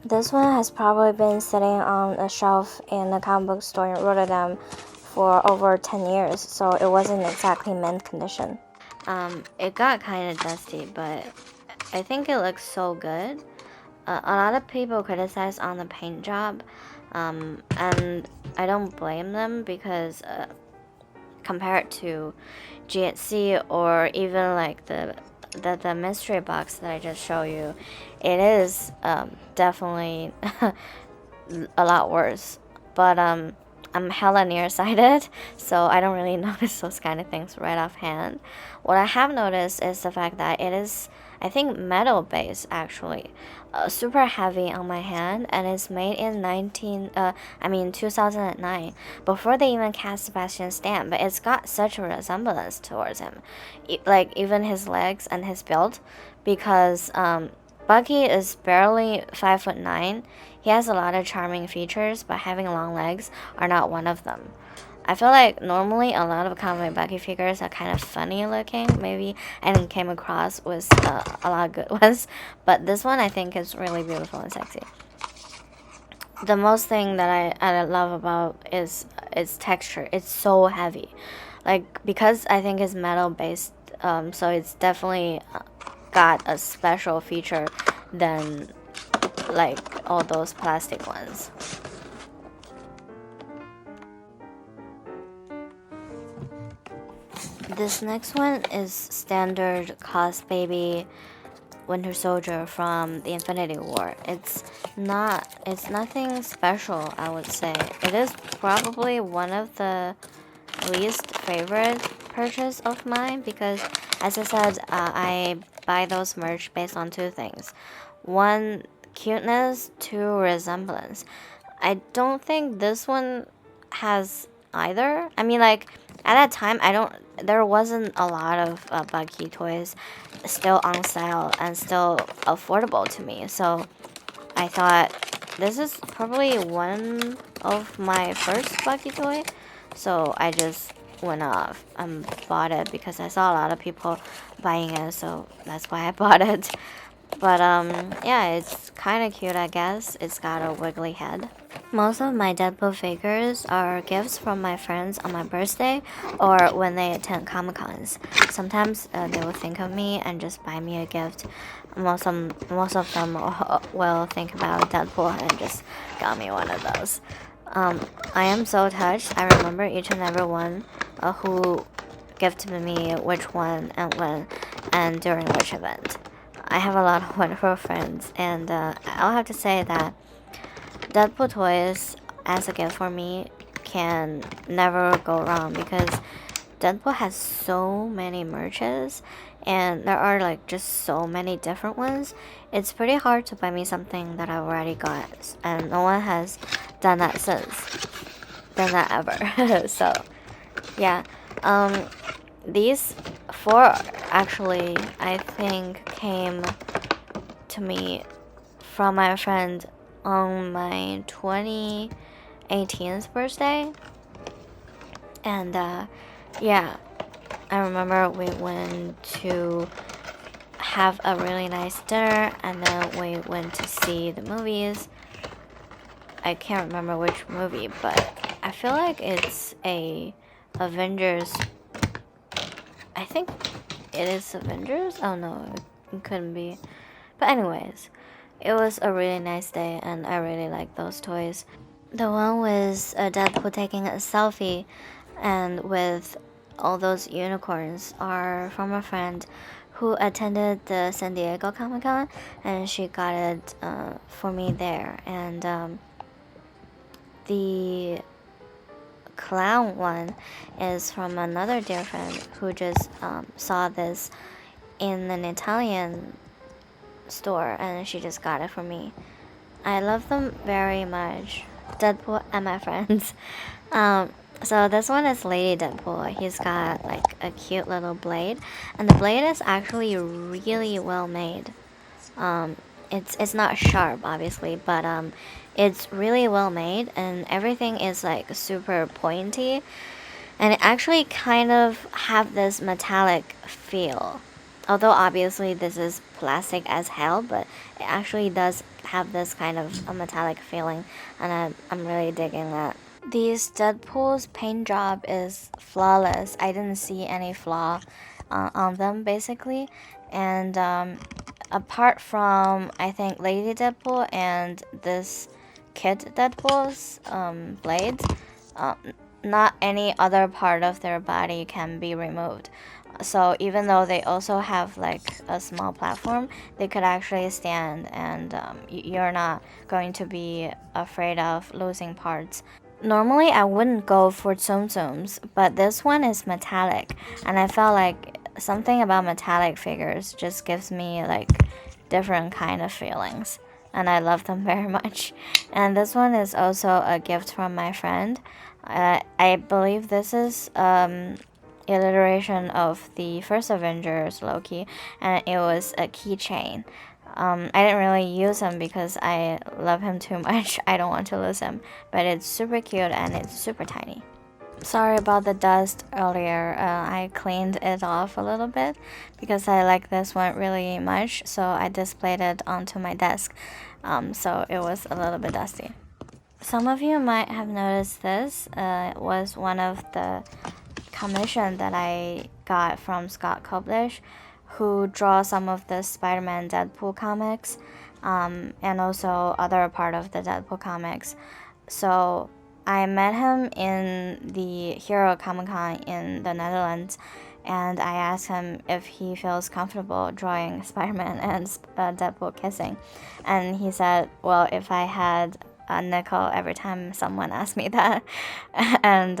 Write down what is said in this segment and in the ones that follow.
This one has probably been sitting on a shelf in a comic book store in Rotterdam for over 10 years, so it wasn't exactly mint condition. It got kind of dusty, but I think it looks so good. A lot of people criticize on the paint job, and I don't blame them because compared to GHC or even like the mystery box that I just showed you, it is definitely a lot worse. But I'm hella nearsighted, so I don't really notice those kind of things right offhand. What I have noticed is the fact that it is, I think, metal based actually, super heavy on my hand, and it's made in 2009, before they even cast Sebastian Stan. But it's got such a resemblance towards him, like even his legs and his build, because Bucky is barely 5'9". He has a lot of charming features, but having long legs are not one of them. I feel like normally a lot of comic Bucky figures are kind of funny looking. Maybe I didn't came across with a lot of good ones, but this one I think is really beautiful and sexy. The most thing that I love about is its texture. It's so heavy, like because I think it's metal based, so it's definitely got a special feature than like all those plastic ones. This next one is standard Cosbaby Winter Soldier from the Infinity War. It's nothing special, I would say. It is probably one of the least favorite purchase of mine because, as I said, I buy those merch based on two things: one, cuteness; two, resemblance. I don't think this one has either. I mean, like at that time, there wasn't a lot of Bucky toys still on sale and still affordable to me. So I thought this is probably one of my first Bucky toy. So I just went off and bought it because I saw a lot of people buying it. So that's why I bought it. But yeah, it's kind of cute, I guess. It's got a wiggly head. Most of my Deadpool figures are gifts from my friends on my birthday or when they attend Comic Cons. Sometimes they will think of me and just buy me a gift. Most of them will think about Deadpool and just got me one of those. I am so touched. I remember each and every one who gifted me which one and when and during which event. I have a lot of wonderful friends, and I'll have to say that Deadpool toys as a gift for me can never go wrong because Deadpool has so many merches and there are like just so many different ones. It's pretty hard to buy me something that I've already got, and no one has done that ever. So yeah, these four actually I think came to me from my friend on my 2018's birthday, and yeah, I remember we went to have a really nice dinner and then we went to see the movies. I can't remember which movie, but I feel like it's a Avengers. I think it is Avengers. Oh no, it couldn't be. But anyways, it was a really nice day and I really like those toys. The one with Deadpool taking a selfie and with all those unicorns are from a friend who attended the San Diego Comic Con, and she got it for me there. And the clown one is from another dear friend who just saw this in an Italian store and she just got it for me. I love them very much, Deadpool and my friends. So this one is Lady Deadpool. He's got like a cute little blade, and the blade is actually really well made. It's not sharp obviously, but it's really well made and everything is like super pointy, and it actually kind of have this metallic feel. Although obviously this is plastic as hell, but it actually does have this kind of a metallic feeling, and I'm really digging that. These Deadpool's paint job is flawless. I didn't see any flaw on them basically, and apart from I think Lady Deadpool and this Kid Deadpool's blades, uh, not any other part of their body can be removed. So even though they also have like a small platform, they could actually stand, and you're not going to be afraid of losing parts. Normally I wouldn't go for tsum, but this one is metallic, and I felt like something about metallic figures just gives me like different kind of feelings, and I love them very much. And this one is also a gift from my friend. I believe this is iteration of the first Avengers Loki, and it was a keychain. I didn't really use him because I love him too much. I don't want to lose him, but it's super cute and it's super tiny. Sorry about the dust earlier. I cleaned it off a little bit because I like this one really much, so I displayed it onto my desk. So it was a little bit dusty. Some of you might have noticed this. It was one of the commission that I got from Scott Koblish, who draws some of the Spiderman Deadpool comics, and also other part of the Deadpool comics. So I met him in the Hero Comic Con in the Netherlands, and I asked him if he feels comfortable drawing Spider-Man and Deadpool kissing, and he said, well, if I had a nickel every time someone asked me that. And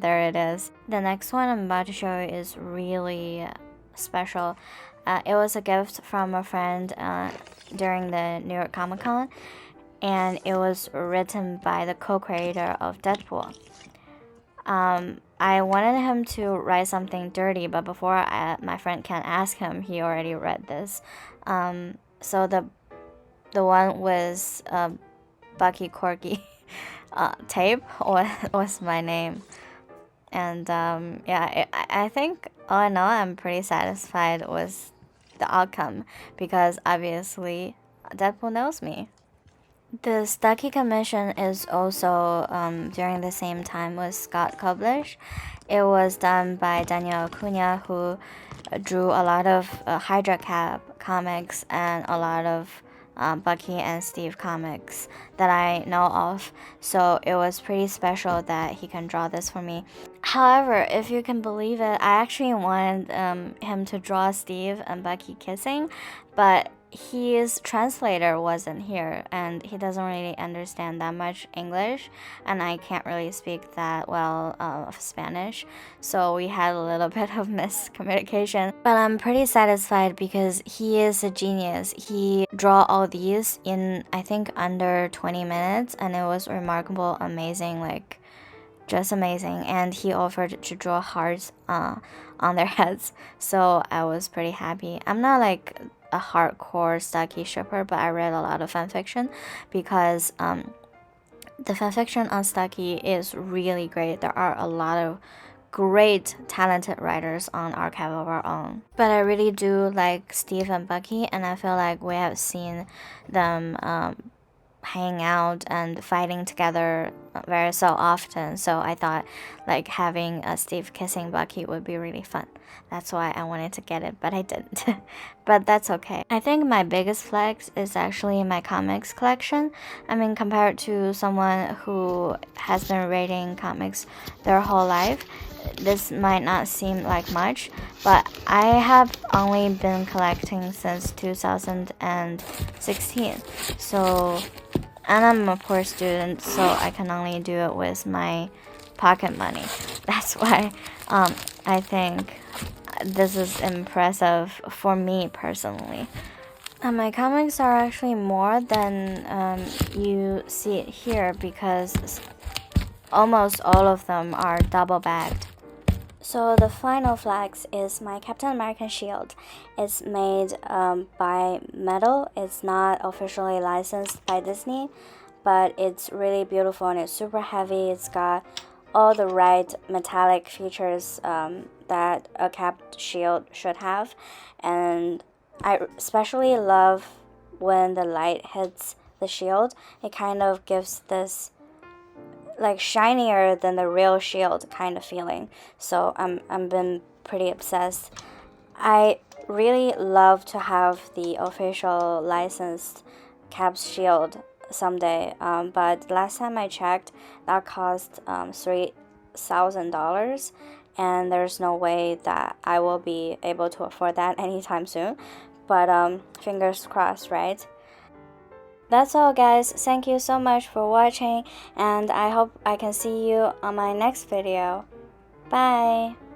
there it is. The next one I'm about to show you is really special. It was a gift from a friend during the New York Comic Con, and it was written by the co-creator of Deadpool. I wanted him to write something dirty, but before my friend can ask him, he already read this. So the one was Bucky Corky tape was my name. And yeah, I think all in all, I'm pretty satisfied with the outcome because obviously Deadpool knows me. The Stucky commission is also during the same time with Scott Koblish. It was done by Daniel Acuña, who drew a lot of Hydra Cap comics and a lot of Bucky and Steve comics that I know of. So it was pretty special that he can draw this for me. However, if you can believe it, I actually wanted him to draw Steve and Bucky kissing, but his translator wasn't here, and he doesn't really understand that much English, and I can't really speak that well of Spanish, so we had a little bit of miscommunication. But I'm pretty satisfied because he is a genius. He drew all these in, I think, under 20 minutes, and it was remarkable, amazing, like just amazing. And he offered to draw hearts on their heads, so I was pretty happy. I'm not like a hardcore Stucky shipper, but I read a lot of fanfiction because the fanfiction on Stucky is really great. There are a lot of great talented writers on Archive of Our Own, but I really do like Steve and Bucky, and I feel like we have seen them hanging out and fighting together very so often, so I thought like having a Steve kissing Bucky would be really fun. That's why I wanted to get it, but I didn't. But that's okay. I think my biggest flex is actually my comics collection. I mean, compared to someone who has been reading comics their whole life, this might not seem like much, but I have only been collecting since 2016. So, and I'm a poor student, so I can only do it with my pocket money. That's why I think this is impressive for me personally. And my comics are actually more than you see it here because almost all of them are double bagged. So the final flex is my Captain American shield. It's made by metal. It's not officially licensed by Disney, but it's really beautiful and it's super heavy. It's got all the right metallic features that a capped shield should have. And I especially love when the light hits the shield. It kind of gives this like shinier than the real shield kind of feeling. So I'm been pretty obsessed. I really love to have the official licensed caps shield someday, but last time I checked, that cost $3,000, and there's no way that I will be able to afford that anytime soon. But fingers crossed, right? That's all, guys. Thank you so much for watching, and I hope I can see you on my next video. Bye!